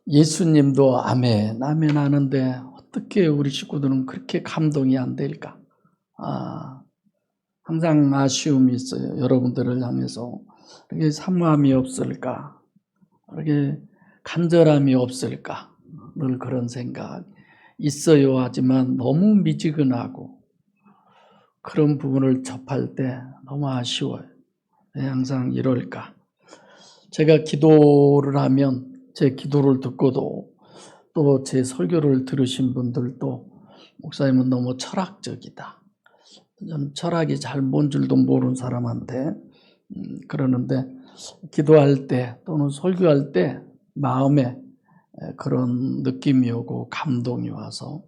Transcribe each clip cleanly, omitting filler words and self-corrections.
예수님도 아멘, 아멘 하는데 어떻게 우리 식구들은 그렇게 감동이 안 될까? 항상 아쉬움이 있어요. 여러분들을 향해서. 이렇게 사모함이 없을까? 이렇게 간절함이 없을까? 늘 그런 생각 있어요 하지만 너무 미지근하고 그런 부분을 접할 때 너무 아쉬워요. 왜 항상 이럴까? 제가 기도를 하면 제 기도를 듣고도 또 제 설교를 들으신 분들도 목사님은 너무 철학적이다. 좀 철학이 잘 뭔 줄도 모르는 사람한테 그러는데 기도할 때 또는 설교할 때 마음에 그런 느낌이 오고 감동이 와서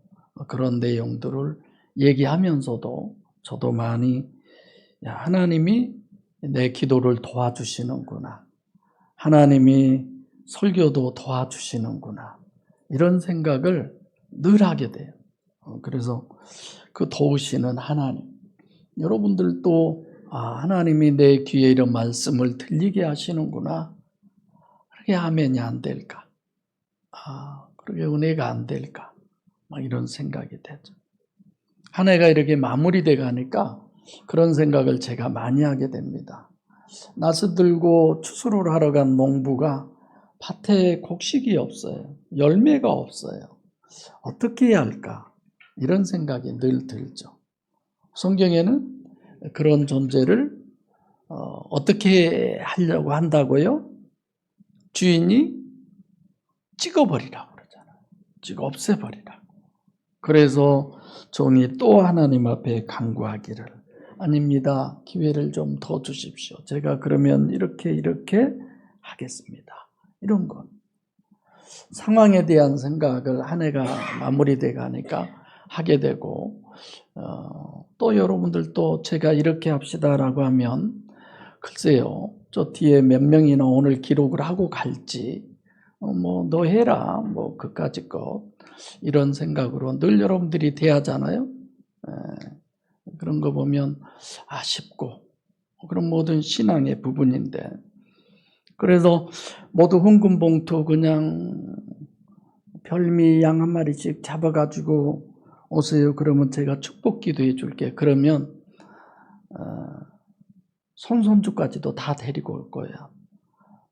그런 내용들을 얘기하면서도 저도 많이 하나님이 내 기도를 도와주시는구나. 하나님이 설교도 도와주시는구나. 이런 생각을 늘 하게 돼요. 그래서 그 도우시는 하나님. 여러분들도 하나님이 내 귀에 이런 말씀을 들리게 하시는구나. 그렇게 아멘이 안 될까? 그렇게 은혜가 안 될까? 막 이런 생각이 되죠. 한 해가 이렇게 마무리돼 가니까 그런 생각을 제가 많이 하게 됩니다. 나스 들고 추수를 하러 간 농부가 밭에 곡식이 없어요. 열매가 없어요. 어떻게 해야 할까? 이런 생각이 늘 들죠. 성경에는 그런 존재를 어떻게 하려고 한다고요? 주인이 찍어버리라고 그러잖아요. 찍어 없애버리라고. 그래서 종이 또 하나님 앞에 간구하기를 아닙니다. 기회를 좀 더 주십시오. 제가 그러면 이렇게 하겠습니다. 이런 것. 상황에 대한 생각을 한 해가 마무리돼 가니까 하게 되고 또 여러분들도 제가 이렇게 합시다라고 하면 글쎄요. 저 뒤에 몇 명이나 오늘 기록을 하고 갈지 너 해라. 그까짓 것. 이런 생각으로 늘 여러분들이 대하잖아요. 그런 거 보면 아쉽고 그런 모든 신앙의 부분인데 그래서 모두 흥금봉투 그냥 별미 양 한 마리씩 잡아가지고 오세요. 그러면 제가 축복 기도해 줄게. 그러면 손손주까지도 다 데리고 올 거예요.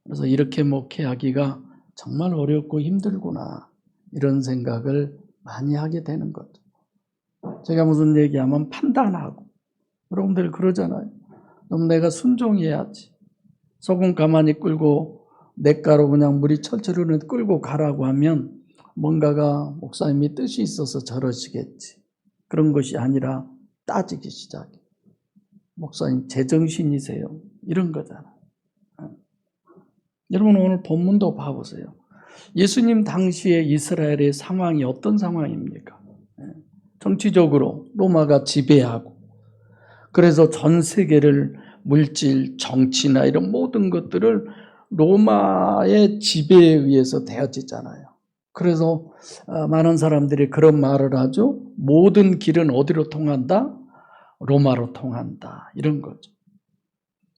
그래서 이렇게 목회하기가 정말 어렵고 힘들구나 이런 생각을 많이 하게 되는 거죠. 제가 무슨 얘기하면 판단하고 여러분들 그러잖아요. 그럼 내가 순종해야지. 소금 가만히 끓고 냇가로 그냥 물이 철철 흐르는 끌고 가라고 하면 뭔가가 목사님이 뜻이 있어서 저러시겠지. 그런 것이 아니라 따지기 시작해. 목사님 제정신이세요? 이런 거잖아요. 여러분 오늘 본문도 봐보세요. 예수님 당시에 이스라엘의 상황이 어떤 상황입니까? 정치적으로 로마가 지배하고 그래서 전 세계를 물질, 정치나 이런 모든 것들을 로마의 지배에 의해서 되어지잖아요. 그래서 많은 사람들이 그런 말을 하죠. 모든 길은 어디로 통한다? 로마로 통한다. 이런 거죠.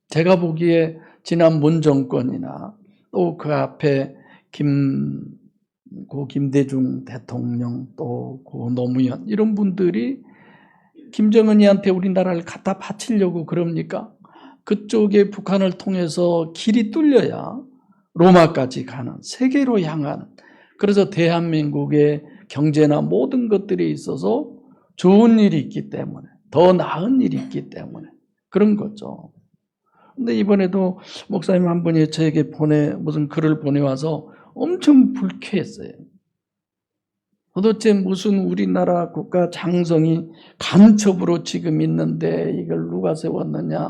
제가 보기에 지난 문정권이나 또 그 앞에 김대중 대통령 또 노무현 이런 분들이 김정은이한테 우리나라를 갖다 바치려고 그럽니까? 그쪽에 북한을 통해서 길이 뚫려야 로마까지 가는 세계로 향하는 그래서 대한민국의 경제나 모든 것들이 있어서 좋은 일이 있기 때문에 더 나은 일이 있기 때문에 그런 거죠. 근데 이번에도 목사님 한 분이 저에게 무슨 글을 보내와서 엄청 불쾌했어요. 도대체 무슨 우리나라 국가 장성이 간첩으로 지금 있는데 이걸 누가 세웠느냐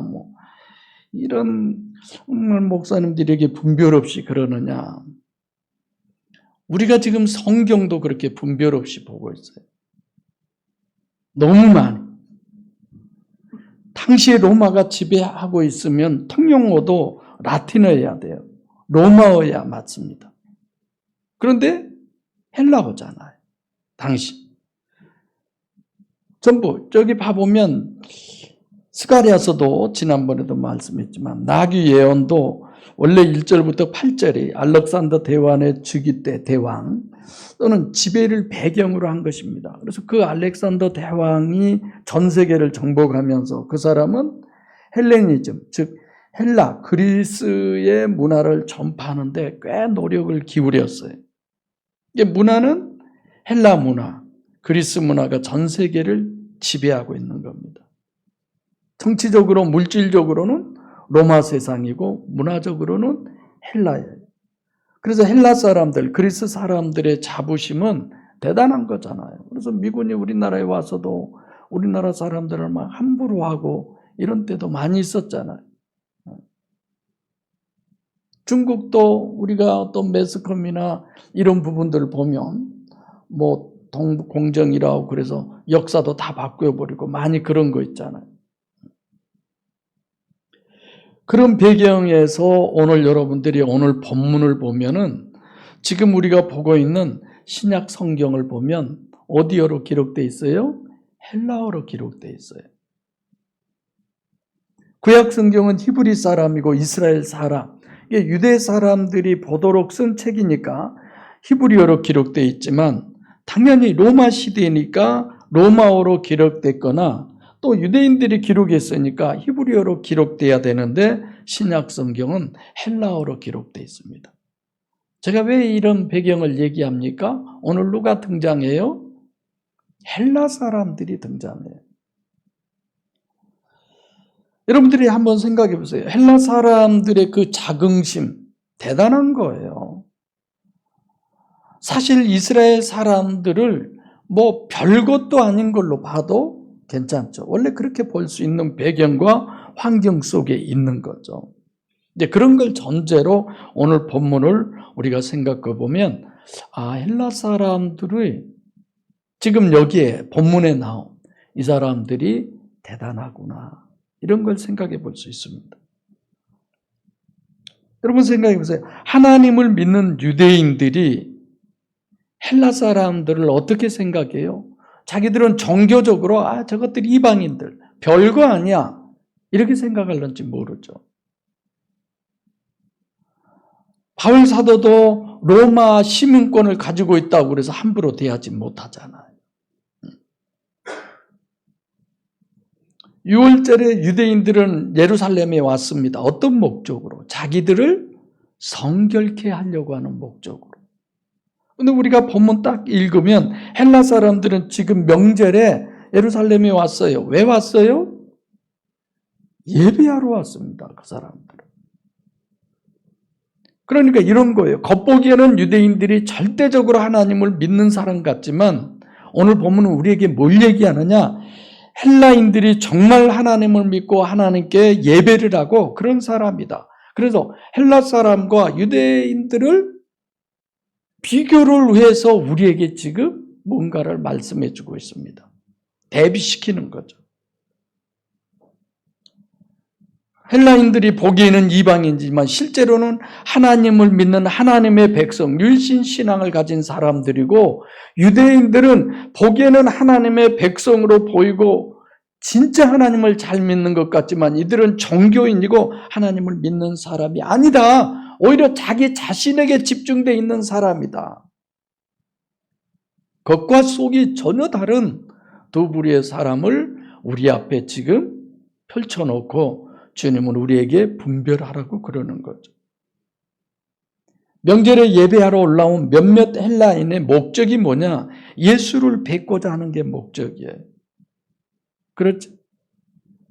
이런 정말 목사님들에게 분별 없이 그러느냐. 우리가 지금 성경도 그렇게 분별 없이 보고 있어요. 너무 많이. 당시에 로마가 지배하고 있으면 통용어도 라틴어여야 돼요. 로마어야 맞습니다. 그런데 헬라어잖아요. 당시. 전부 저기 봐보면 스가랴서도 지난번에도 말씀했지만 나귀 예언도 원래 1절부터 8절이 알렉산더 대왕의 즉위 때 대왕 또는 지배를 배경으로 한 것입니다. 그래서 그 알렉산더 대왕이 전 세계를 정복하면서 그 사람은 헬레니즘, 즉 헬라, 그리스의 문화를 전파하는 데 꽤 노력을 기울였어요. 이게 문화는 헬라 문화, 그리스 문화가 전 세계를 지배하고 있는 겁니다. 정치적으로, 물질적으로는 로마 세상이고 문화적으로는 헬라예요. 그래서 헬라 사람들, 그리스 사람들의 자부심은 대단한 거잖아요. 그래서 미군이 우리나라에 와서도 우리나라 사람들을 막 함부로 하고 이런 때도 많이 있었잖아요. 중국도 우리가 어떤 매스컴이나 이런 부분들을 보면 뭐 동북공정이라고 그래서 역사도 다 바꿔버리고 많이 그런 거 있잖아요. 그런 배경에서 오늘 여러분들이 오늘 본문을 보면은 지금 우리가 보고 있는 신약 성경을 보면 어디어로 기록되어 있어요? 헬라어로 기록되어 있어요. 구약 성경은 히브리 사람이고 이스라엘 사람, 이게 유대 사람들이 보도록 쓴 책이니까 히브리어로 기록되어 있지만 당연히 로마 시대니까 로마어로 기록됐거나 또 유대인들이 기록했으니까 히브리어로 기록돼야 되는데 신약 성경은 헬라어로 기록되어 있습니다. 제가 왜 이런 배경을 얘기합니까? 오늘 누가 등장해요? 헬라 사람들이 등장해요. 여러분들이 한번 생각해 보세요. 헬라 사람들의 그 자긍심 대단한 거예요. 사실 이스라엘 사람들을 뭐 별것도 아닌 걸로 봐도 괜찮죠. 원래 그렇게 볼 수 있는 배경과 환경 속에 있는 거죠. 이제 그런 걸 전제로 오늘 본문을 우리가 생각해 보면 헬라 사람들의 지금 여기에 본문에 나온 이 사람들이 대단하구나. 이런 걸 생각해 볼 수 있습니다. 여러분 생각해 보세요. 하나님을 믿는 유대인들이 헬라 사람들을 어떻게 생각해요? 자기들은 종교적으로 저것들이 이방인들 별거 아니야 이렇게 생각할런지 모르죠. 바울 사도도 로마 시민권을 가지고 있다고 그래서 함부로 대하지 못하잖아요. 6월절에 유대인들은 예루살렘에 왔습니다. 어떤 목적으로? 자기들을 성결케 하려고 하는 목적으로. 근데 우리가 본문 딱 읽으면 헬라 사람들은 지금 명절에 예루살렘에 왔어요. 왜 왔어요? 예배하러 왔습니다. 그 사람들은. 그러니까 이런 거예요. 겉보기에는 유대인들이 절대적으로 하나님을 믿는 사람 같지만 오늘 본문은 우리에게 뭘 얘기하느냐? 헬라인들이 정말 하나님을 믿고 하나님께 예배를 하고 그런 사람이다. 그래서 헬라 사람과 유대인들을 비교를 해서 우리에게 지금 뭔가를 말씀해 주고 있습니다. 대비시키는 거죠. 헬라인들이 보기에는 이방인이지만 실제로는 하나님을 믿는 하나님의 백성, 율신 신앙을 가진 사람들이고 유대인들은 보기에는 하나님의 백성으로 보이고 진짜 하나님을 잘 믿는 것 같지만 이들은 종교인이고 하나님을 믿는 사람이 아니다. 오히려 자기 자신에게 집중되어 있는 사람이다. 겉과 속이 전혀 다른 두 부류의 사람을 우리 앞에 지금 펼쳐놓고 주님은 우리에게 분별하라고 그러는 거죠. 명절에 예배하러 올라온 몇몇 헬라인의 목적이 뭐냐? 예수를 뵙고자 하는 게 목적이에요. 그렇죠?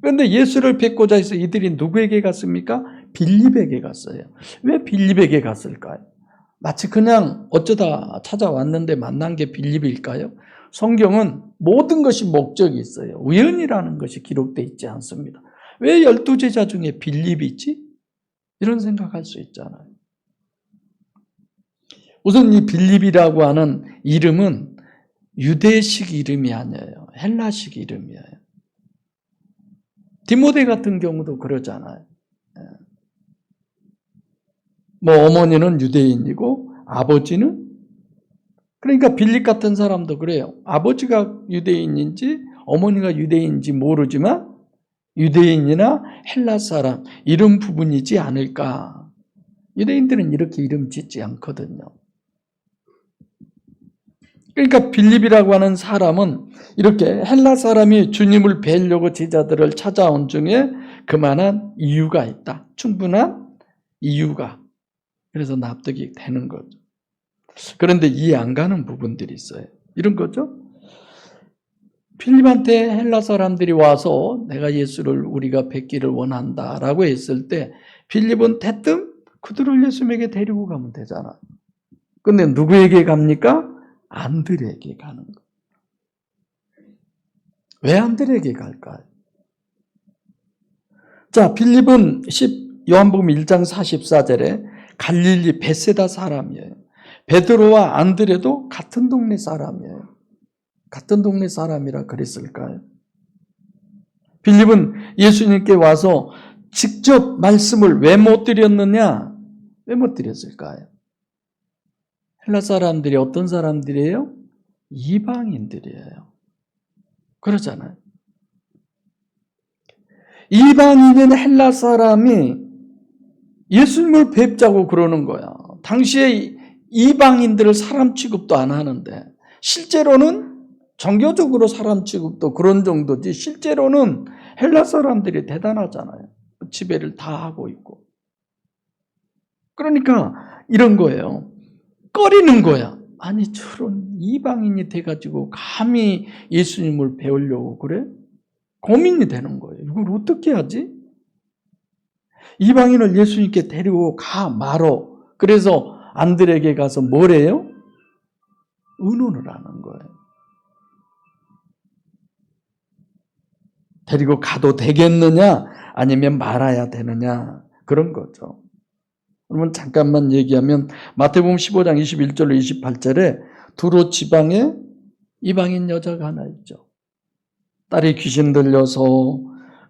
그런데 예수를 뵙고자 해서 이들이 누구에게 갔습니까? 빌립에게 갔어요. 왜 빌립에게 갔을까요? 마치 그냥 어쩌다 찾아왔는데 만난 게 빌립일까요? 성경은 모든 것이 목적이 있어요. 우연이라는 것이 기록되어 있지 않습니다. 왜 12제자 중에 빌립이 있지? 이런 생각할 수 있잖아요. 우선 이 빌립이라고 하는 이름은 유대식 이름이 아니에요. 헬라식 이름이에요. 디모데 같은 경우도 그러잖아요. 뭐 어머니는 유대인이고 아버지는 그러니까 빌립 같은 사람도 그래요. 아버지가 유대인인지 어머니가 유대인인지 모르지만 유대인이나 헬라 사람 이런 부분이지 않을까. 유대인들은 이렇게 이름 짓지 않거든요. 그러니까 빌립이라고 하는 사람은 이렇게 헬라 사람이 주님을 뵈려고 제자들을 찾아온 중에 그만한 이유가 있다. 충분한 이유가. 그래서 납득이 되는 거죠. 그런데 이해 안 가는 부분들이 있어요. 이런 거죠. 빌립한테 헬라 사람들이 와서 내가 예수를 우리가 뵙기를 원한다라고 했을 때 빌립은 대뜸 그들을 예수님에게 데리고 가면 되잖아. 근데 누구에게 갑니까? 안드레에게 가는 거예요. 왜 안드레에게 갈까요? 자, 빌립은 요한복음 1장 44절에 갈릴리 베세다 사람이에요. 베드로와 안드레도 같은 동네 사람이에요. 같은 동네 사람이라 그랬을까요? 빌립은 예수님께 와서 직접 말씀을 왜 못 드렸느냐? 왜 못 드렸을까요? 헬라 사람들이 어떤 사람들이에요? 이방인들이에요. 그러잖아요. 이방인인 헬라 사람이 예수님을 뵙자고 그러는 거야. 당시에 이방인들을 사람 취급도 안 하는데 실제로는 종교적으로 사람 취급도 그런 정도지 실제로는 헬라 사람들이 대단하잖아요. 지배를 다 하고 있고. 그러니까 이런 거예요. 꺼리는 거야. 아니 저런 이방인이 돼가지고 감히 예수님을 배우려고 그래? 고민이 되는 거예요. 이걸 어떻게 하지? 이방인을 예수님께 데리고 가 말어. 그래서 안드레에게 가서 뭐래요? 의논을 하는 거예요. 데리고 가도 되겠느냐? 아니면 말아야 되느냐? 그런 거죠. 그러면 잠깐만 얘기하면 마태복음 15장 21절로 28절에 두로 지방에 이방인 여자가 하나 있죠. 딸이 귀신 들려서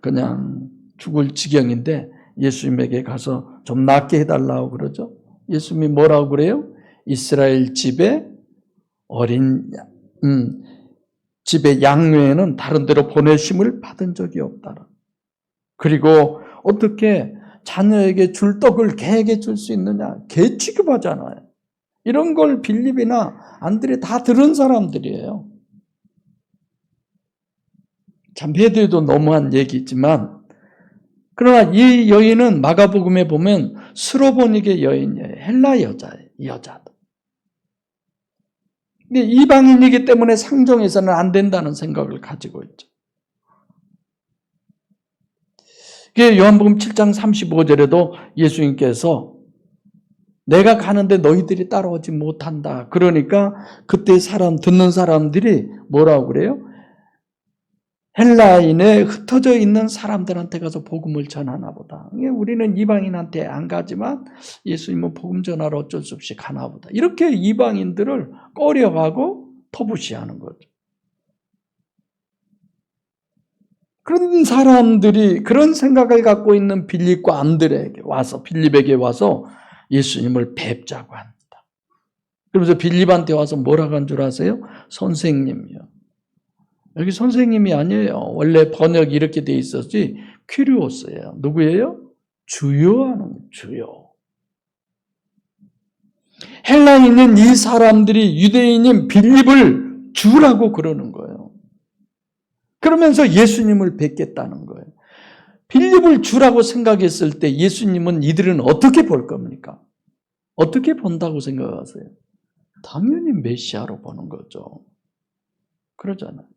그냥 죽을 지경인데 예수님에게 가서 좀 낫게 해달라고 그러죠. 예수님이 뭐라고 그래요? 이스라엘 집에 집에 양 외에는 다른 데로 보내심을 받은 적이 없다. 그리고 어떻게 자녀에게 줄 떡을 개에게 줄 수 있느냐? 개 취급하잖아요. 이런 걸 빌립이나 안드레 다 들은 사람들이에요. 참 베드로도 너무한 얘기지만 그러나 이 여인은 마가복음에 보면 스로보니게 여인이에요. 헬라 여자도. 근데 이방인이기 때문에 상종해서는 안 된다는 생각을 가지고 있죠. 요한복음 7장 35절에도 예수님께서 내가 가는데 너희들이 따라오지 못한다. 그러니까 그때 듣는 사람들이 뭐라고 그래요? 헬라인에 흩어져 있는 사람들한테 가서 복음을 전하나 보다. 우리는 이방인한테 안 가지만 예수님은 복음 전하러 어쩔 수 없이 가나 보다. 이렇게 이방인들을 꺼려하고 터부시하는 거죠. 그런 사람들이 그런 생각을 갖고 있는 빌립과 안드레에게 와서 빌립에게 와서 예수님을 뵙자고 합니다. 그러면서 빌립한테 와서 뭐라고 한 줄 아세요? 선생님이요. 여기 선생님이 아니에요. 원래 번역이 이렇게 돼 있었지 퀴리오스예요. 누구예요? 주요 하는 주요. 헬라인인 이 사람들이 유대인인 빌립을 주라고 그러는 거예요. 그러면서 예수님을 뵙겠다는 거예요. 빌립을 주라고 생각했을 때 예수님은 이들은 어떻게 볼 겁니까? 어떻게 본다고 생각하세요? 당연히 메시아로 보는 거죠. 그러잖아요.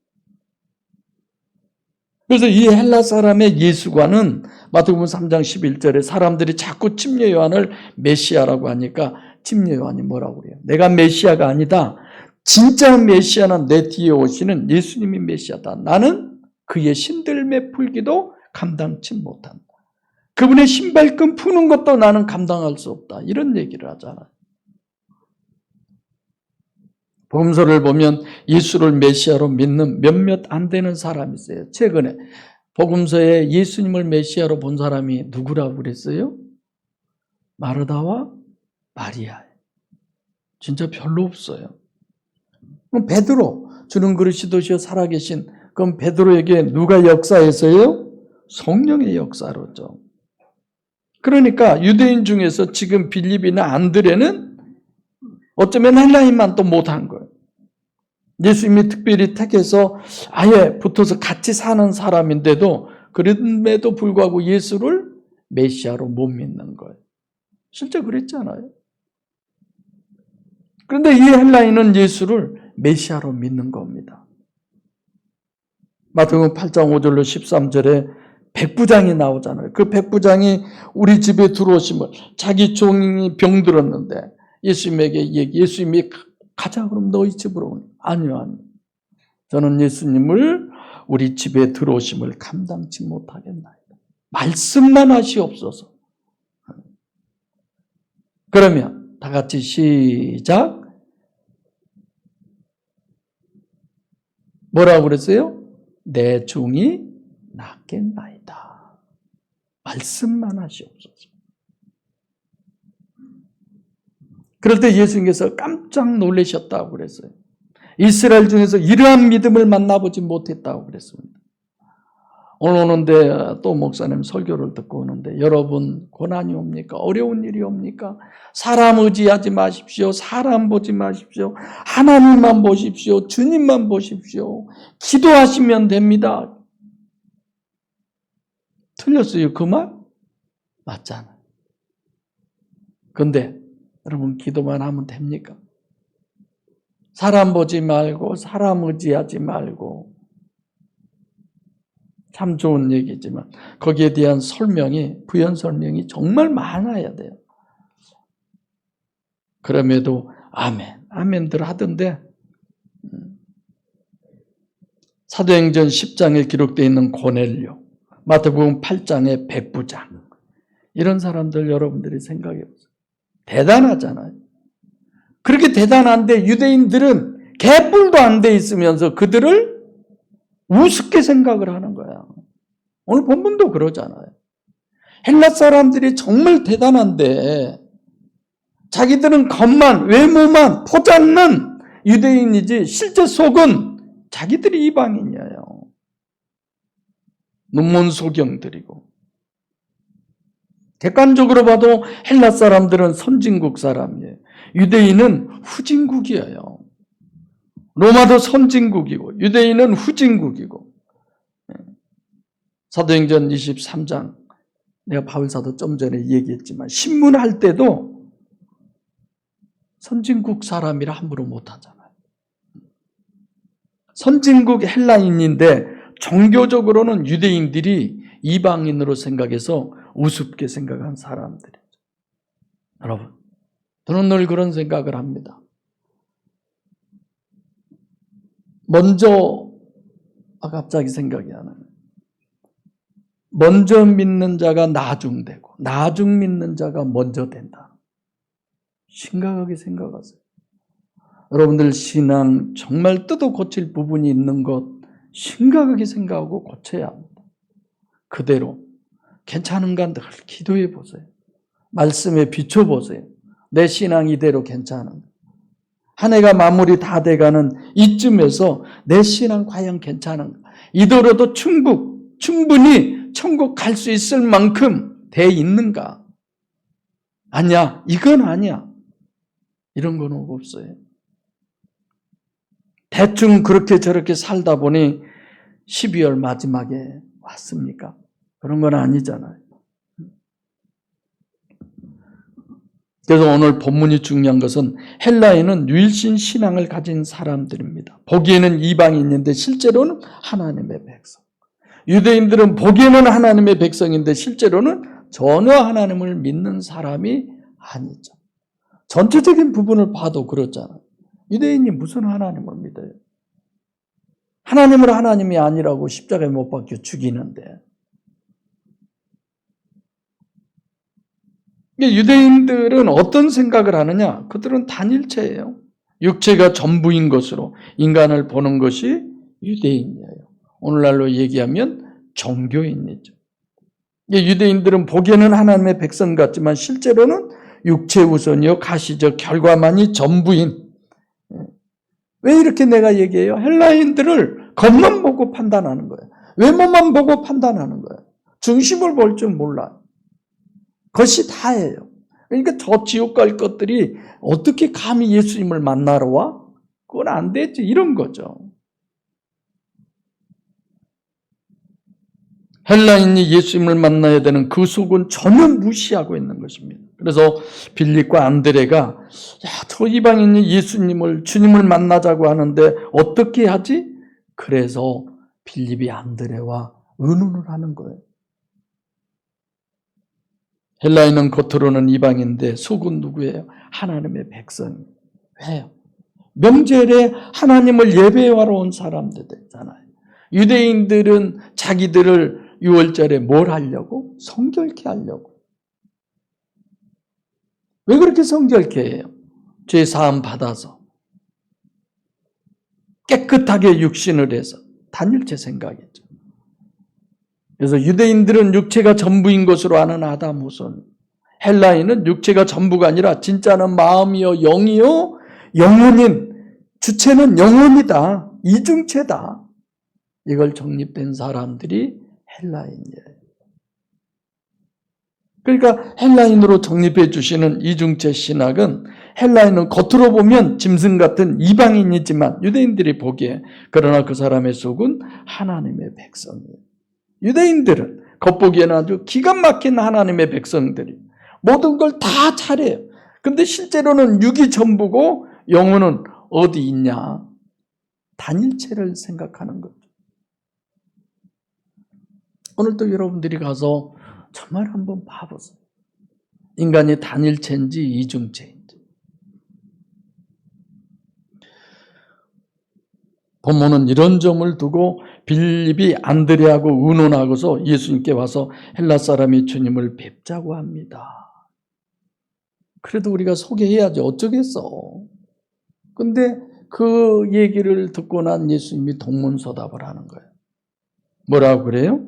그래서 이 헬라 사람의 예수관은 마태복음 3장 11절에 사람들이 자꾸 침례 요한을 메시아라고 하니까 침례 요한이 뭐라고 그래요? 내가 메시아가 아니다. 진짜 메시아는 내 뒤에 오시는 예수님이 메시아다. 나는 그의 신들매 풀기도 감당치 못한다. 그분의 신발끈 푸는 것도 나는 감당할 수 없다. 이런 얘기를 하잖아요. 복음서를 보면 예수를 메시아로 믿는 몇몇 안 되는 사람이 있어요. 최근에 복음서에 예수님을 메시아로 본 사람이 누구라고 그랬어요? 마르다와 마리아. 진짜 별로 없어요. 그럼 베드로, 주는 그릇이 도시어 살아계신 그럼 베드로에게 누가 역사했어요? 성령의 역사로죠. 그러니까 유대인 중에서 지금 빌립이나 안드레는 어쩌면 헬라인만 또 못한 거예요. 예수님이 특별히 택해서 아예 붙어서 같이 사는 사람인데도 그럼에도 불구하고 예수를 메시아로 못 믿는 거예요. 실제 그랬잖아요. 그런데 이 헬라인은 예수를 메시아로 믿는 겁니다. 마태복음 8장 5절로 13절에 백부장이 나오잖아요. 그 백부장이 우리 집에 들어오시면 자기 종이 병들었는데 예수님이 가자 그럼 너희 집으로. 아니요. 저는 예수님을 우리 집에 들어오심을 감당치 못하겠나이다. 말씀만 하시옵소서. 그러면 다 같이 시작. 뭐라고 그랬어요? 내 종이 낫겠나이다. 말씀만 하시옵소서. 그럴 때 예수님께서 깜짝 놀라셨다고 그랬어요. 이스라엘 중에서 이러한 믿음을 만나보지 못했다고 그랬습니다. 오늘 오는데 또 목사님 설교를 듣고 오는데 여러분 고난이 옵니까? 어려운 일이 옵니까? 사람 의지하지 마십시오. 사람 보지 마십시오. 하나님만 보십시오. 주님만 보십시오. 기도하시면 됩니다. 틀렸어요. 그 말? 맞잖아요. 근데 여러분 기도만 하면 됩니까? 사람 보지 말고 사람 의지하지 말고 참 좋은 얘기지만 거기에 대한 부연 설명이 정말 많아야 돼요. 그럼에도 아멘들 하던데 사도행전 10장에 기록되어 있는 고넬료, 마태복음 8장의 백부장 이런 사람들 여러분들이 생각해 보세요. 대단하잖아요. 그렇게 대단한데 유대인들은 개뿔도 안 돼 있으면서 그들을 우습게 생각을 하는 거야. 오늘 본문도 그러잖아요. 헬라 사람들이 정말 대단한데 자기들은 겉만 외모만 포장는 유대인이지 실제 속은 자기들이 이방인이에요. 눈먼 소경들이고. 객관적으로 봐도 헬라 사람들은 선진국 사람이에요. 유대인은 후진국이에요. 로마도 선진국이고 유대인은 후진국이고. 사도행전 23장 내가 바울사도 좀 전에 얘기했지만 신문할 때도 선진국 사람이라 함부로 못하잖아요. 선진국 헬라인인데 종교적으로는 유대인들이 이방인으로 생각해서 우습게 생각한 사람들이죠. 여러분, 저는 늘 그런 생각을 합니다. 갑자기 생각이 안 나요. 먼저 믿는 자가 나중되고 나중 믿는 자가 먼저 된다. 심각하게 생각하세요. 여러분들 신앙 정말 뜯어 고칠 부분이 있는 것 심각하게 생각하고 고쳐야 합니다. 그대로 괜찮은가 늘 기도해 보세요. 말씀에 비춰보세요. 내 신앙 이대로 괜찮은가. 한 해가 마무리 다 돼가는 이쯤에서 내 신앙 과연 괜찮은가. 이대로도 충분히 천국 갈 수 있을 만큼 돼 있는가. 아니야. 이건 아니야. 이런 건 없어요. 대충 그렇게 저렇게 살다 보니 12월 마지막에 왔습니까? 그런 건 아니잖아요. 그래서 오늘 본문이 중요한 것은 헬라인은 유일신 신앙을 가진 사람들입니다. 보기에는 이방인인데 실제로는 하나님의 백성. 유대인들은 보기에는 하나님의 백성인데 실제로는 전혀 하나님을 믿는 사람이 아니죠. 전체적인 부분을 봐도 그렇잖아요. 유대인이 무슨 하나님을 믿어요? 하나님을 하나님이 아니라고 십자가에 못 박혀 죽이는데. 유대인들은 어떤 생각을 하느냐? 그들은 단일체예요. 육체가 전부인 것으로 인간을 보는 것이 유대인이에요. 오늘날로 얘기하면 종교인이죠. 유대인들은 보기에는 하나님의 백성 같지만 실제로는 육체 우선이요 가시적 결과만이 전부인. 왜 이렇게 내가 얘기해요? 헬라인들을 겉만 보고 판단하는 거예요. 외모만 보고 판단하는 거예요. 중심을 볼 줄 몰라요. 그것이 다예요. 그러니까 저 지옥 갈 것들이 어떻게 감히 예수님을 만나러 와? 그건 안 되지. 이런 거죠. 헬라인이 예수님을 만나야 되는 그 속은 전혀 무시하고 있는 것입니다. 그래서 빌립과 안드레가 야, 저 이방인이 예수님을 주님을 만나자고 하는데 어떻게 하지? 그래서 빌립이 안드레와 의논을 하는 거예요. 헬라인은 겉으로는 이방인인데 속은 누구예요? 하나님의 백성이에요. 왜요? 명절에 하나님을 예배하러 온 사람들이잖아요. 유대인들은 자기들을 6월절에 뭘 하려고? 성결케 하려고. 왜 그렇게 성결케 해요? 죄 사함 받아서 깨끗하게 육신을 해서 단일체 생각이죠. 그래서 유대인들은 육체가 전부인 것으로 아는 아담 후손, 헬라인은 육체가 전부가 아니라 진짜는 마음이요 영이요 영혼인, 주체는 영혼이다, 이중체다. 이걸 정립된 사람들이 헬라인이에요. 그러니까 헬라인으로 정립해 주시는 이중체 신학은 헬라인은 겉으로 보면 짐승 같은 이방인이지만 유대인들이 보기에 그러나 그 사람의 속은 하나님의 백성이에요. 유대인들은 겉보기에는 아주 기가 막힌 하나님의 백성들이 모든 걸 다 잘해요. 근데 실제로는 육이 전부고 영혼은 어디 있냐? 단일체를 생각하는 거죠. 오늘도 여러분들이 가서 정말 한번 봐보세요. 인간이 단일체인지 이중체인지. 본문은 이런 점을 두고 빌립이 안드레하고 의논하고서 예수님께 와서 헬라 사람이 주님을 뵙자고 합니다. 그래도 우리가 소개해야지 어쩌겠어. 근데 그 얘기를 듣고 난 예수님이 동문서답을 하는 거예요. 뭐라고 그래요?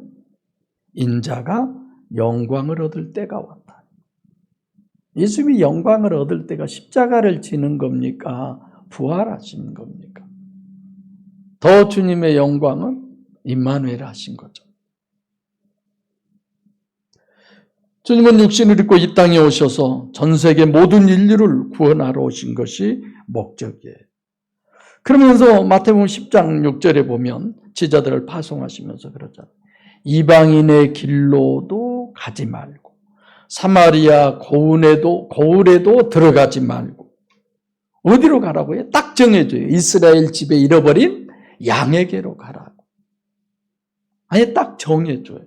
인자가 영광을 얻을 때가 왔다. 예수님이 영광을 얻을 때가 십자가를 지는 겁니까? 부활하신 겁니까? 더 주님의 영광은 임마누엘 하신 거죠. 주님은 육신을 입고 이 땅에 오셔서 전 세계 모든 인류를 구원하러 오신 것이 목적이에요. 그러면서 마태복음 10장 6절에 보면 제자들을 파송하시면서 그러잖아요. 이방인의 길로도 가지 말고 사마리아 고을에도 들어가지 말고 어디로 가라고요? 딱 정해줘요. 이스라엘 집에 잃어버린 양에게로 가라고. 아예 딱 정해줘요.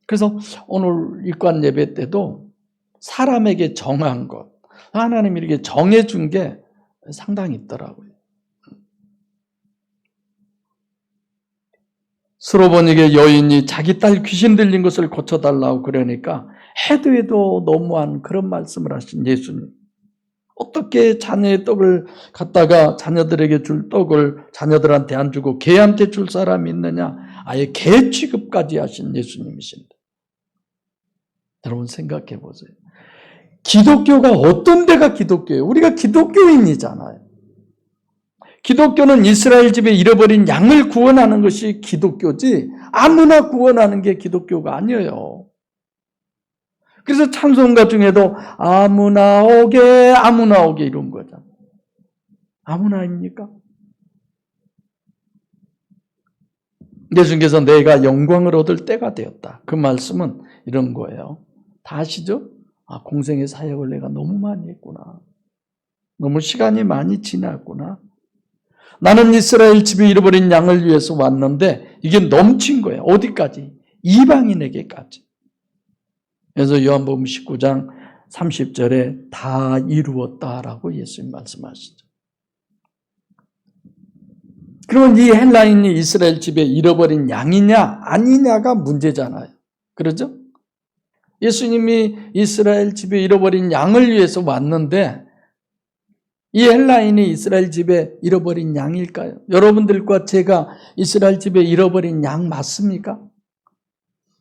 그래서 오늘 일관 예배 때도 사람에게 정한 것, 하나님이 이렇게 정해준 게 상당히 있더라고요. 스로보닉의 여인이 자기 딸 귀신 들린 것을 고쳐달라고 그러니까 해도 너무한 그런 말씀을 하신 예수님. 어떻게 자녀의 떡을 갖다가 자녀들에게 줄 떡을 자녀들한테 안 주고 개한테 줄 사람이 있느냐. 아예 개 취급까지 하신 예수님이신데. 여러분 생각해 보세요. 기독교가 어떤 데가 기독교예요? 우리가 기독교인이잖아요. 기독교는 이스라엘 집에 잃어버린 양을 구원하는 것이 기독교지 아무나 구원하는 게 기독교가 아니에요. 그래서 찬송가 중에도 아무나 오게 이런 거잖아요. 아무나입니까? 예수님께서 내가 영광을 얻을 때가 되었다. 그 말씀은 이런 거예요. 다 아시죠? 공생의 사역을 내가 너무 많이 했구나. 너무 시간이 많이 지났구나. 나는 이스라엘 집에 잃어버린 양을 위해서 왔는데 이게 넘친 거예요. 어디까지? 이방인에게까지. 그래서 요한복음 19장 30절에 다 이루었다라고 예수님 말씀하시죠. 그러면 이 헬라인이 이스라엘 집에 잃어버린 양이냐 아니냐가 문제잖아요. 그렇죠? 예수님이 이스라엘 집에 잃어버린 양을 위해서 왔는데 이 헬라인이 이스라엘 집에 잃어버린 양일까요? 여러분들과 제가 이스라엘 집에 잃어버린 양 맞습니까?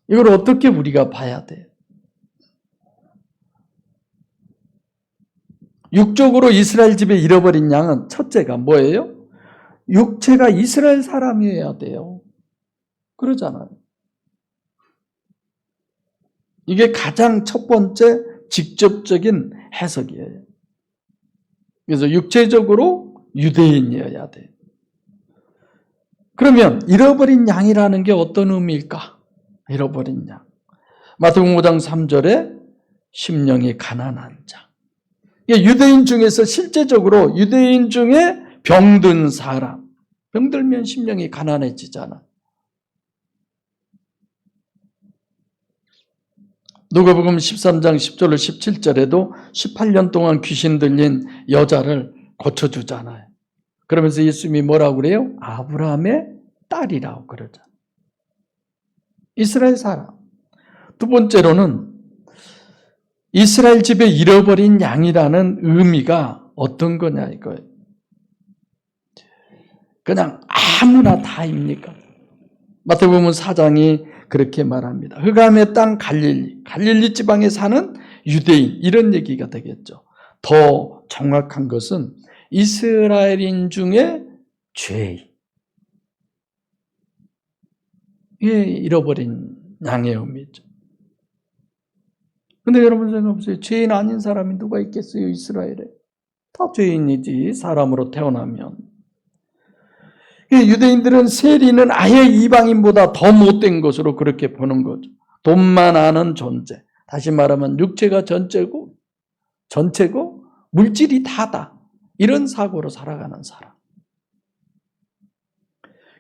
이걸 어떻게 우리가 봐야 돼요? 육적으로 이스라엘 집에 잃어버린 양은 첫째가 뭐예요? 육체가 이스라엘 사람이어야 돼요. 그러잖아요. 이게 가장 첫 번째 직접적인 해석이에요. 그래서 육체적으로 유대인이어야 돼. 그러면 잃어버린 양이라는 게 어떤 의미일까? 잃어버린 양. 마태복음 5장 3절에 심령이 가난한 자. 유대인 중에서 실제적으로 유대인 중에 병든 사람. 병들면 심령이 가난해지잖아. 누가복음 13장 10절로 17절에도 18년 동안 귀신 들린 여자를 고쳐주잖아요. 그러면서 예수님이 뭐라고 그래요? 아브라함의 딸이라고 그러잖아요. 이스라엘 사람. 두 번째로는 이스라엘 집에 잃어버린 양이라는 의미가 어떤 거냐 이거예요. 그냥 아무나 다입니까? 마태복음 4장이 그렇게 말합니다. 흑암의 땅 갈릴리 지방에 사는 유대인 이런 얘기가 되겠죠. 더 정확한 것은 이스라엘인 중에 죄인. 이게 잃어버린 양의 의미죠. 근데 여러분 생각해보세요. 죄인 아닌 사람이 누가 있겠어요, 이스라엘에? 다 죄인이지, 사람으로 태어나면. 유대인들은 세리는 아예 이방인보다 더 못된 것으로 그렇게 보는 거죠. 돈만 아는 존재. 다시 말하면 육체가 전체고 물질이 다다. 이런 사고로 살아가는 사람.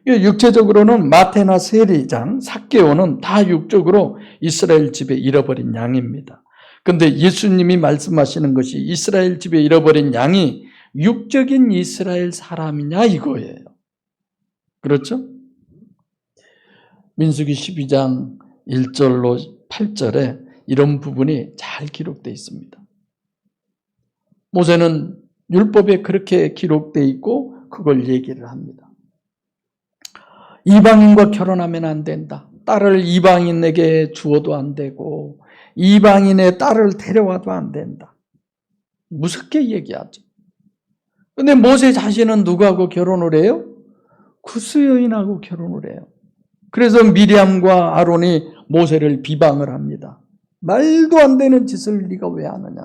육체적으로는 마태나 세리장, 삭개오는 다 육적으로 이스라엘 집에 잃어버린 양입니다. 그런데 예수님이 말씀하시는 것이 이스라엘 집에 잃어버린 양이 육적인 이스라엘 사람이냐 이거예요. 그렇죠? 민수기 12장 1절로 8절에 이런 부분이 잘 기록되어 있습니다. 모세는 율법에 그렇게 기록되어 있고 그걸 얘기를 합니다. 이방인과 결혼하면 안 된다. 딸을 이방인에게 주어도 안 되고 이방인의 딸을 데려와도 안 된다. 무섭게 얘기하죠. 그런데 모세 자신은 누구하고 결혼을 해요? 구스 여인하고 결혼을 해요. 그래서 미리암과 아론이 모세를 비방을 합니다. 말도 안 되는 짓을 네가 왜 하느냐.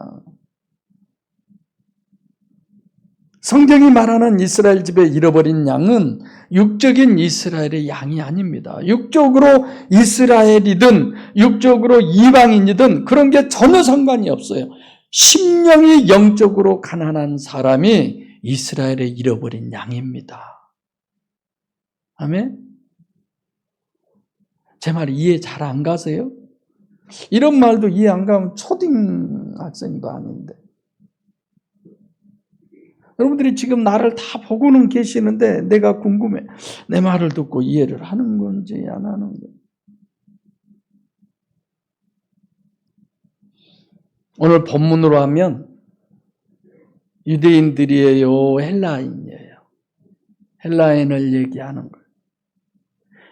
성경이 말하는 이스라엘 집에 잃어버린 양은 육적인 이스라엘의 양이 아닙니다. 육적으로 이스라엘이든 육적으로 이방인이든 그런 게 전혀 상관이 없어요. 심령이 영적으로 가난한 사람이 이스라엘에 잃어버린 양입니다. 아멘? 제 말 이해 잘 안 가세요? 이런 말도 이해 안 가면 초등학생도 아닌데. 여러분들이 지금 나를 다 보고는 계시는데 내가 궁금해. 내 말을 듣고 이해를 하는 건지 안 하는 건지. 오늘 본문으로 하면 유대인들이에요, 헬라인이에요. 헬라인을 얘기하는 거예요.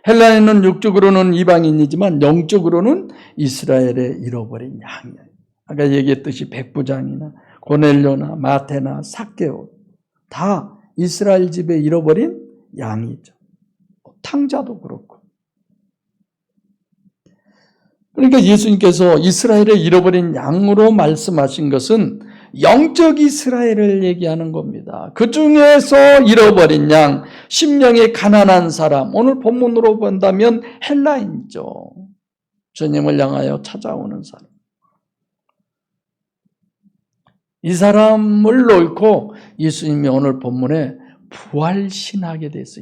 헬라인은 육적으로는 이방인이지만 영적으로는 이스라엘에 잃어버린 양이에요. 아까 얘기했듯이 백부장이나 고넬료나 마테나 삭개오 다 이스라엘 집에 잃어버린 양이죠. 탕자도 그렇고. 그러니까 예수님께서 이스라엘에 잃어버린 양으로 말씀하신 것은 영적 이스라엘을 얘기하는 겁니다. 그 중에서 잃어버린 양, 심령이 가난한 사람, 오늘 본문으로 본다면 헬라인이죠. 주님을 향하여 찾아오는 사람. 이 사람을 놓고 예수님이 오늘 본문에 부활신학에 대해서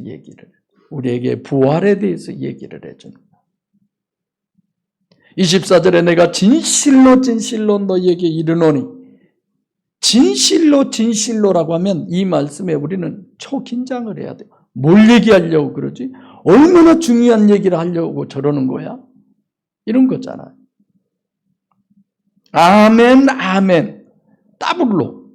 우리에게 부활에 대해서 얘기를 해줍니다. 24절에 내가 진실로 진실로 너희에게 이르노니, 진실로라고 하면 이 말씀에 우리는 초긴장을 해야 돼요. 뭘 얘기하려고 그러지? 얼마나 중요한 얘기를 하려고 저러는 거야? 이런 거잖아요. 아멘, 아멘. 더블로.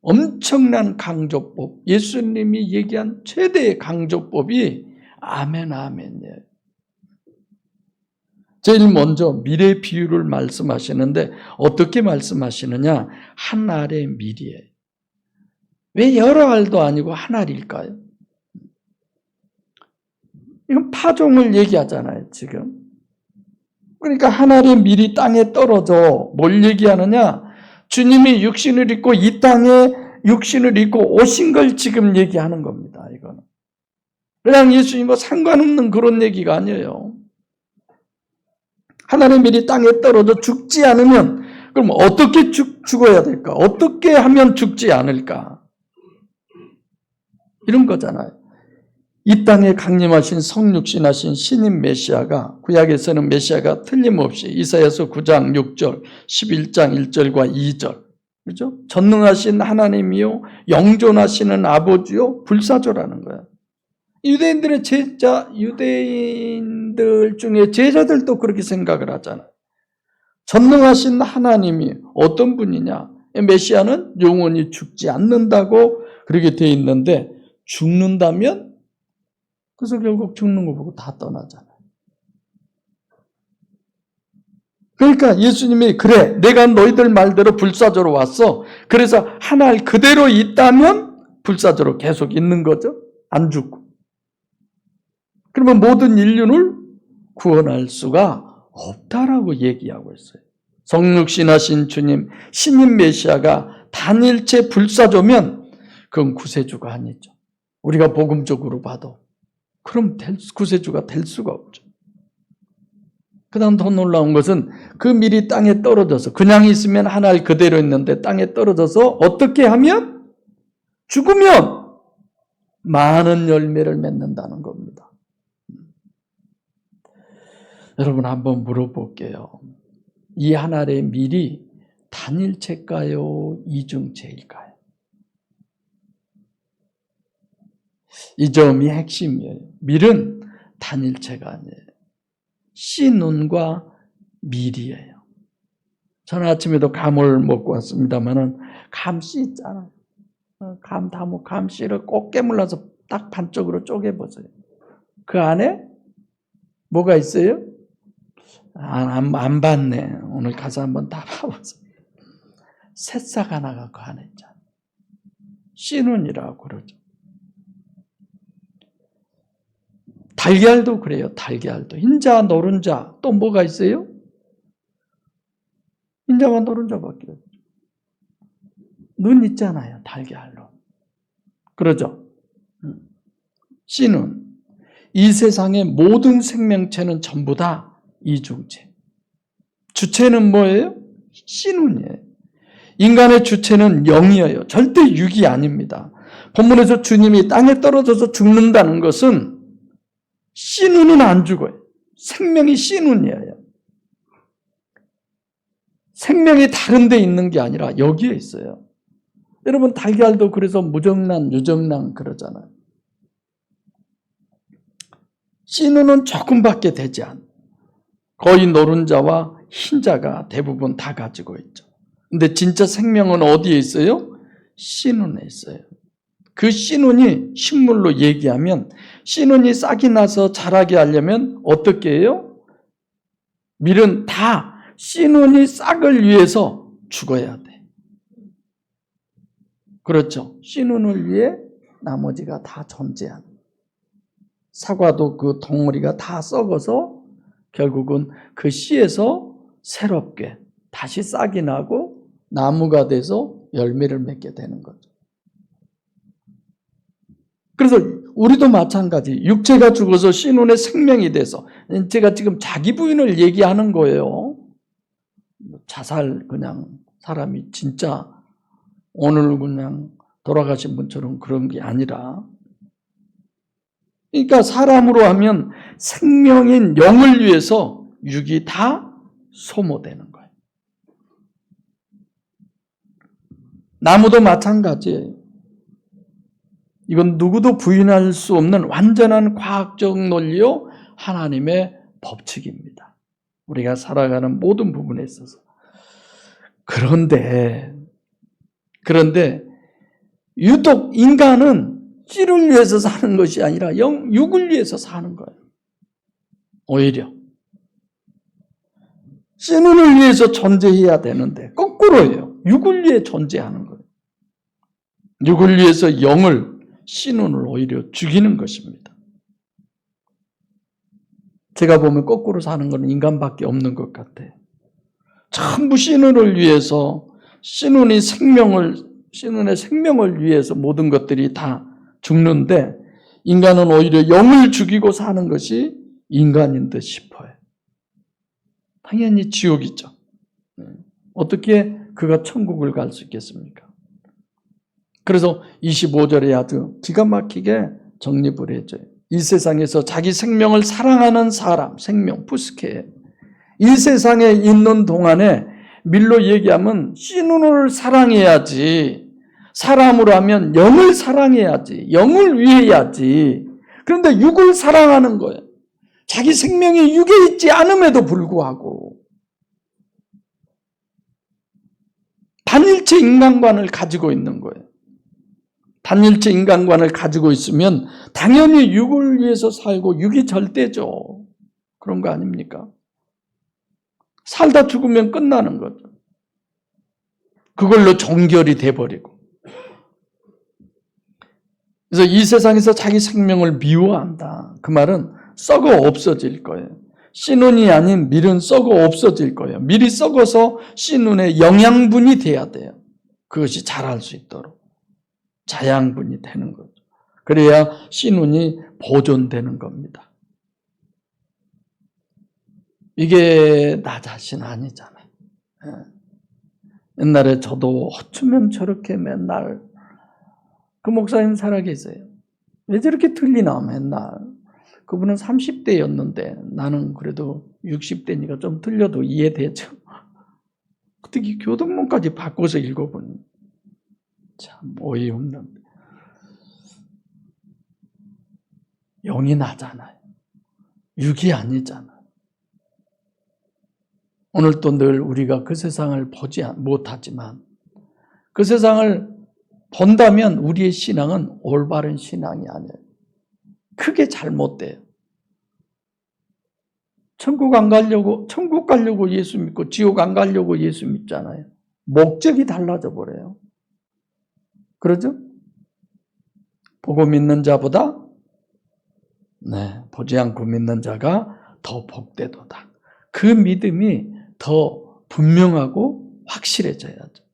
엄청난 강조법. 예수님이 얘기한 최대의 강조법이 아멘, 아멘이에요. 제일 먼저 미래 비유를 말씀하시는데 어떻게 말씀하시느냐? 한 알의 밀이에요. 왜 여러 알도 아니고 한 알일까요? 이건 파종을 얘기하잖아요, 지금. 그러니까 하나님의 밀이 땅에 떨어져 뭘 얘기하느냐? 주님이 육신을 입고 이 땅에 육신을 입고 오신 걸 지금 얘기하는 겁니다. 이거는 그냥 예수님과 상관없는 그런 얘기가 아니에요. 하나님의 밀이 땅에 떨어져 죽지 않으면 그럼 어떻게 죽어야 될까? 어떻게 하면 죽지 않을까? 이런 거잖아요. 이 땅에 강림하신 성육신하신 신인 메시아가, 구약에서는 메시아가 틀림없이 이사야서 9장 6절, 11장 1절과 2절, 그죠? 전능하신 하나님이요 영존하시는 아버지요 불사조라는 거예요. 유대인들 중에 제자들도 그렇게 생각을 하잖아요. 전능하신 하나님이 어떤 분이냐? 메시아는 영원히 죽지 않는다고 그렇게 돼 있는데 죽는다면 그래서 결국 죽는 거 보고 다 떠나잖아요. 그러니까 예수님이 그래 내가 너희들 말대로 불사조로 왔어. 그래서 하나님 그대로 있다면 불사조로 계속 있는 거죠. 안 죽고. 그러면 모든 인류를 구원할 수가 없다라고 얘기하고 있어요. 성육신하신 주님, 신인 메시아가 단일체 불사조면 그건 구세주가 아니죠. 우리가 복음적으로 봐도 그럼 구세주가 될 수가 없죠. 그 다음 더 놀라운 것은 그 밀이 땅에 떨어져서 그냥 있으면 하나를 그대로 있는데 땅에 떨어져서 어떻게 하면 죽으면 많은 열매를 맺는다는 겁니다. 여러분 한번 물어볼게요. 이 하나의 밀이 단일체일까요? 이중체일까요? 이 점이 핵심이에요. 밀은 단일체가 아니에요. 씨눈과 밀이에요. 저는 아침에도 감을 먹고 왔습니다만은 감씨 있잖아요. 감씨를 꼭 깨물러서 딱 반쪽으로 쪼개보세요. 그 안에 뭐가 있어요? 안 봤네. 오늘 가서 한번 다 봐보세요. 새싹 하나가 그 안에 있잖아요. 씨눈이라고 그러죠. 달걀도 그래요. 달걀도. 흰자, 노른자 또 뭐가 있어요? 흰자와 노른자밖에 없죠. 눈 있잖아요. 달걀로. 그러죠? 씨눈. 이 세상의 모든 생명체는 전부 다 이중체. 주체는 뭐예요? 씨눈이에요. 인간의 주체는 영이에요. 절대 육이 아닙니다. 본문에서 주님이 땅에 떨어져서 죽는다는 것은 씨눈은 안 죽어요. 생명이 씨눈이에요. 생명이 다른 데 있는 게 아니라 여기에 있어요. 여러분 달걀도 그래서 무정란, 유정란 그러잖아요. 씨눈은 조금밖에 되지 않아요. 거의 노른자와 흰자가 대부분 다 가지고 있죠. 근데 진짜 생명은 어디에 있어요? 씨눈에 있어요. 그 씨눈이 식물로 얘기하면 씨눈이 싹이 나서 자라게 하려면 어떻게 해요? 밀은 다 씨눈이 싹을 위해서 죽어야 돼. 그렇죠. 씨눈을 위해 나머지가 다 존재하는. 사과도 그 덩어리가 다 썩어서 결국은 그 씨에서 새롭게 다시 싹이 나고 나무가 돼서 열매를 맺게 되는 거죠. 그래서 우리도 마찬가지. 육체가 죽어서 씨눈의 생명이 돼서 제가 지금 자기 부인을 얘기하는 거예요. 자살 그냥 사람이 진짜 오늘 그냥 돌아가신 분처럼 그런 게 아니라 그러니까 사람으로 하면 생명인 영을 위해서 육이 다 소모되는 거예요. 나무도 마찬가지예요. 이건 누구도 부인할 수 없는 완전한 과학적 논리요 하나님의 법칙입니다. 우리가 살아가는 모든 부분에 있어서. 그런데 유독 인간은 씨를 위해서 사는 것이 아니라 육을 위해서 사는 거예요. 오히려 씨눈을 위해서 존재해야 되는데 거꾸로예요. 육을 위해 존재하는 거예요. 육을 위해서 씨눈을 오히려 죽이는 것입니다. 제가 보면 거꾸로 사는 건 인간밖에 없는 것 같아요. 전부 신운을 위해서, 신운의 생명을 위해서 모든 것들이 다 죽는데, 인간은 오히려 영을 죽이고 사는 것이 인간인 듯 싶어요. 당연히 지옥이죠. 어떻게 그가 천국을 갈 수 있겠습니까? 그래서 25절에 아주 기가 막히게 정립을 해줘요. 이 세상에서 자기 생명을 사랑하는 사람, 생명, 푸스케. 이 세상에 있는 동안에 밀로 얘기하면 신운을 사랑해야지. 사람으로 하면 영을 사랑해야지. 영을 위해야지. 그런데 육을 사랑하는 거예요. 자기 생명이 육에 있지 않음에도 불구하고 단일체 인간관을 가지고 있는 거예요. 단일체 인간관을 가지고 있으면 당연히 육을 위해서 살고 육이 절대죠. 그런 거 아닙니까? 살다 죽으면 끝나는 거죠. 그걸로 종결이 돼버리고. 그래서 이 세상에서 자기 생명을 미워한다. 그 말은 썩어 없어질 거예요. 씨눈이 아닌 밀은 썩어 없어질 거예요. 밀이 썩어서 씨눈의 영양분이 돼야 돼요. 그것이 자랄 수 있도록. 자양분이 되는 거죠. 그래야 씨눈이 보존되는 겁니다. 이게 나 자신 아니잖아요. 옛날에 저도 어쩌면 저렇게 맨날 그 목사님 살아계세요. 왜 저렇게 틀리나 맨날. 그분은 30대였는데 나는 그래도 60대니까 좀 틀려도 이해되죠. 어떻게 교동문까지 바꿔서 읽어보니 참 어이없는데. 영이 나잖아요. 육이 아니잖아요. 오늘도 늘 우리가 그 세상을 보지 못하지만 그 세상을 본다면 우리의 신앙은 올바른 신앙이 아니에요. 크게 잘못돼요. 천국 가려고 예수 믿고 지옥 안 가려고 예수 믿잖아요. 목적이 달라져 버려요. 그러죠? 보고 믿는 자보다 보지 않고 믿는 자가 더 복되도다. 그 믿음이 더 분명하고 확실해져야죠.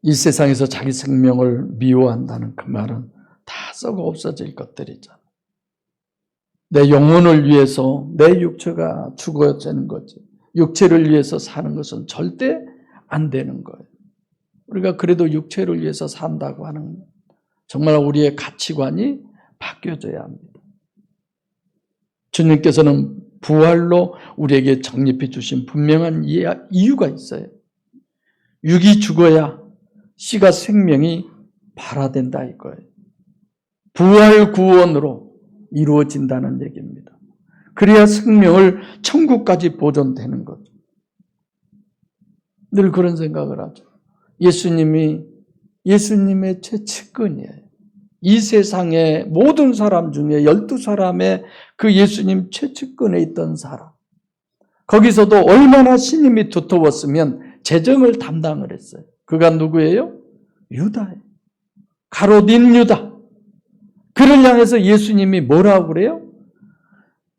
이 세상에서 자기 생명을 미워한다는 그 말은 다 썩어 없어질 것들이잖아요. 내 영혼을 위해서 내 육체가 죽어지는 거지. 육체를 위해서 사는 것은 절대 안 되는 거예요. 우리가 그래도 육체를 위해서 산다고 하는 정말 우리의 가치관이 바뀌어져야 합니다. 주님께서는 부활로 우리에게 정립해 주신 분명한 이유가 있어요. 육이 죽어야 씨가 생명이 발화된다 이거예요. 부활 구원으로 이루어진다는 얘기입니다. 그래야 생명을 천국까지 보존되는 거죠. 늘 그런 생각을 하죠. 예수님의 최측근이에요. 이 세상의 모든 사람 중에 12사람의 그 예수님 최측근에 있던 사람. 거기서도 얼마나 신임이 두터웠으면 재정을 담당을 했어요. 그가 누구예요? 유다예요. 가롯인 유다. 그를 향해서 예수님이 뭐라고 그래요?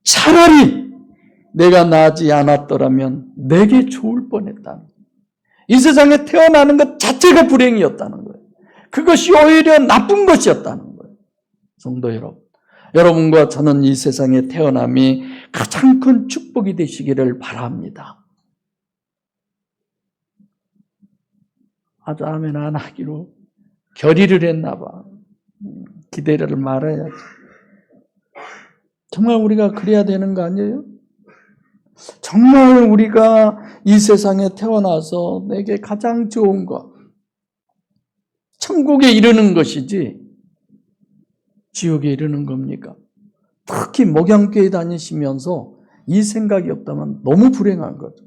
차라리 내가 나지 않았더라면 내게 좋을 뻔했다는 거예요. 이 세상에 태어나는 것 자체가 불행이었다는 거예요. 그것이 오히려 나쁜 것이었다는 거예요. 성도 여러분, 여러분과 저는 이 세상에 태어남이 가장 큰 축복이 되시기를 바랍니다. 아주 아멘 안 하기로 결의를 했나 봐. 기대를 말아야지. 정말 우리가 그래야 되는 거 아니에요? 정말 우리가 이 세상에 태어나서 내게 가장 좋은 것, 천국에 이르는 것이지 지옥에 이르는 겁니까? 특히 목양교회 다니시면서 이 생각이 없다면 너무 불행한 거죠.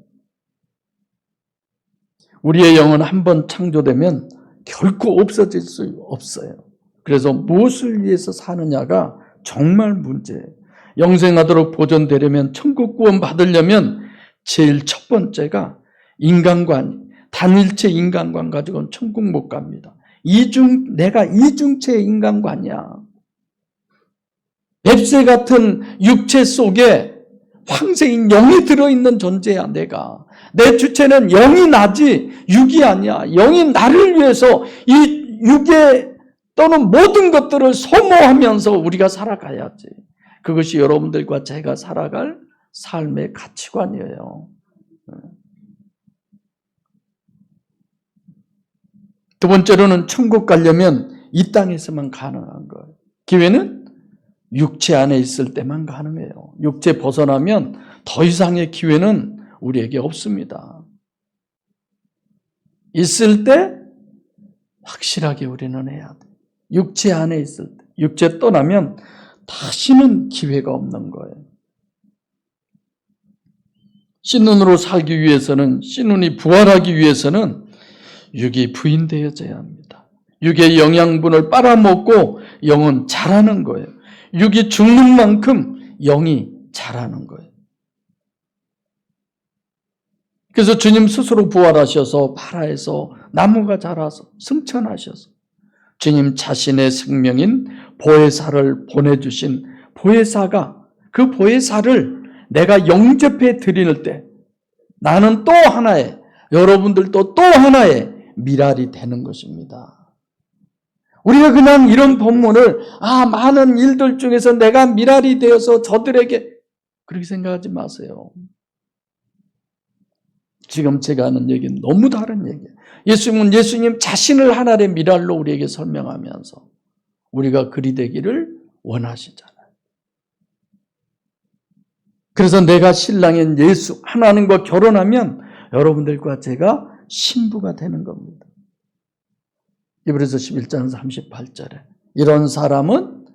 우리의 영은 한번 창조되면 결코 없어질 수 없어요. 그래서 무엇을 위해서 사느냐가 정말 문제예요. 영생하도록 보존되려면, 천국 구원 받으려면 제일 첫 번째가 인간관, 단일체 인간관 가지고는 천국 못 갑니다. 내가 이중체의 인간관이야. 앱새 같은 육체 속에 황새인 영이 들어있는 존재야. 내 주체는 영이 나지 육이 아니야. 영이 나를 위해서 이 육에 또는 모든 것들을 소모하면서 우리가 살아가야지. 그것이 여러분들과 제가 살아갈 삶의 가치관이에요. 두 번째로는 천국 가려면 이 땅에서만 가능한 거예요. 기회는 육체 안에 있을 때만 가능해요. 육체 벗어나면 더 이상의 기회는 우리에게 없습니다. 있을 때 확실하게 우리는 해야 돼. 육체 안에 있을 때. 육체 떠나면 다시는 기회가 없는 거예요. 신눈으로 살기 위해서는, 신눈이 부활하기 위해서는 육이 부인되어져야 합니다. 육의 영양분을 빨아먹고 영은 자라는 거예요. 육이 죽는 만큼 영이 자라는 거예요. 그래서 주님 스스로 부활하셔서 바라에서 나무가 자라서 승천하셔서 주님 자신의 생명인 보혜사를 보내주신 보혜사가, 그 보혜사를 내가 영접해 드릴 때 나는 또 하나의, 여러분들도 또 하나의 미랄이 되는 것입니다. 우리가 그냥 이런 본문을 많은 일들 중에서 내가 미랄이 되어서 저들에게, 그렇게 생각하지 마세요. 지금 제가 하는 얘기는 너무 다른 얘기예요. 예수님 자신을 하나의 미랄로 우리에게 설명하면서 우리가 그리 되기를 원하시잖아요. 그래서 내가 신랑인 예수 하나님과 결혼하면 여러분들과 제가 신부가 되는 겁니다. 이브리서 11장 38절에 이런 사람은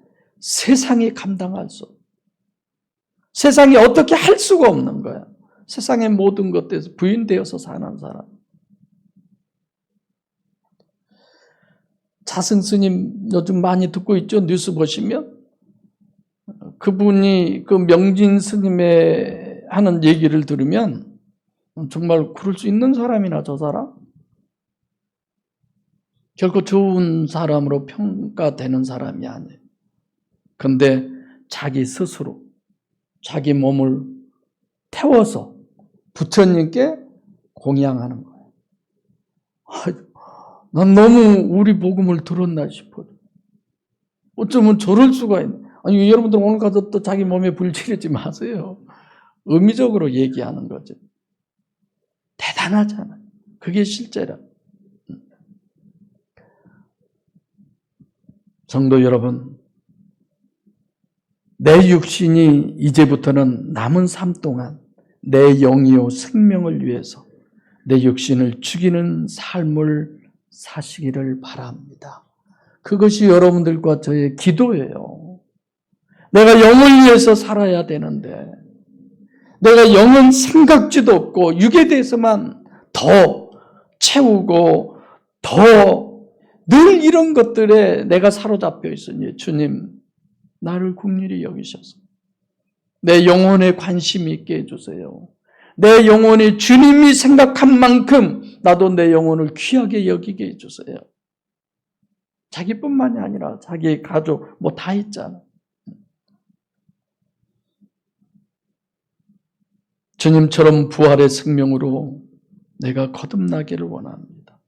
세상이 감당할 수 없어요. 세상이 어떻게 할 수가 없는 거야. 세상의 모든 것들에서 부인되어서 사는 사람. 자승 스님 요즘 많이 듣고 있죠? 뉴스 보시면 그분이 그 명진 스님의 하는 얘기를 들으면 정말 그럴 수 있는 사람이나 저 사람? 결코 좋은 사람으로 평가되는 사람이 아니에요. 근데 자기 스스로 자기 몸을 태워서 부처님께 공양하는 거예요. 난 너무 우리 복음을 들었나 싶어요. 어쩌면 저럴 수가 있네. 아니, 여러분들 오늘 가서 또 자기 몸에 불지르지 마세요. 의미적으로 얘기하는 거죠. 대단하잖아요. 그게 실제라. 성도 여러분, 내 육신이 이제부터는 남은 삶 동안 내 영이요 생명을 위해서 내 육신을 죽이는 삶을 사시기를 바랍니다. 그것이 여러분들과 저의 기도예요. 내가 영을 위해서 살아야 되는데 내가 영은 생각지도 없고 육에 대해서만 더 채우고 더 늘 이런 것들에 내가 사로잡혀 있으니 주님 나를 긍휼히 여기셔서 내 영혼에 관심 있게 해주세요. 내 영혼이 주님이 생각한 만큼 나도 내 영혼을 귀하게 여기게 해주세요. 자기뿐만이 아니라 자기의 가족 뭐 다 있잖아. 주님처럼 부활의 생명으로 내가 거듭나기를 원합니다.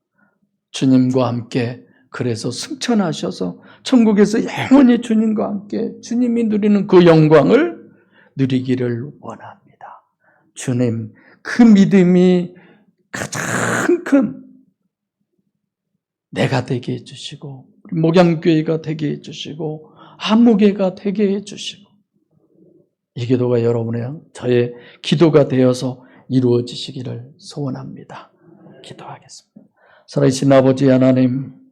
주님과 함께 그래서 승천하셔서 천국에서 영원히 주님과 함께 주님이 누리는 그 영광을 누리기를 원합니다. 주님, 그 믿음이 가장 큰 내가 되게 해주시고 목양교회가 되게 해주시고 한무교회가 되게 해주시고 이 기도가 여러분의 저의 기도가 되어서 이루어지시기를 소원합니다. 기도하겠습니다. 살아계신 아버지 하나님,